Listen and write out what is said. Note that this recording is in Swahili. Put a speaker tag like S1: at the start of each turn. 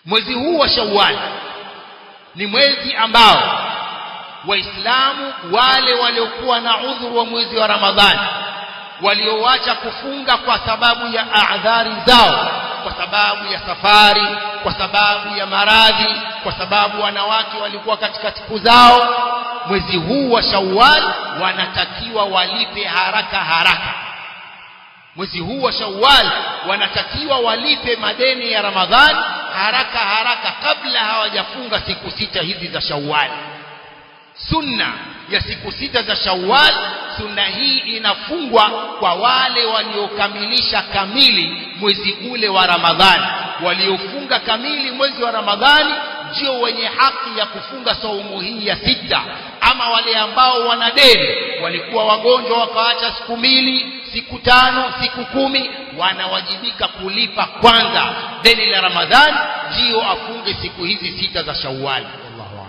S1: Mwezi huu wa Shawwal ni mwezi ambao Waislamu wale waliokuwa na udhuru wa mwezi wa Ramadhani, walioacha kufunga kwa sababu ya a'dhari zao, kwa sababu ya safari, kwa sababu ya maradhi, kwa sababu wanawake walikuwa katika siku zao, mwezi huu wa Shawwal wanatakiwa walipe haraka. Mwezi huu wa Shawwal wanatakiwa walipe madeni ya Ramadhani haraka kabla hawajafunga siku 6 hizi za Shawwal. Sunna ya siku 6 za Shawwal, sunna hii inafungwa kwa wale waliokamilisha kamili mwezi ule wa Ramadhani. Waliofunga kamili mwezi wa Ramadhani ndio wenye haki ya kufunga saumu hii ya 6. Ama wale ambao wana deni, walikuwa wagonjwa wakaacha siku 2, siku 5, siku 10, wanawajibika kulipa kwanza deni la Ramadhani ndio afunge siku hizi 6 za Shawwal. Allahu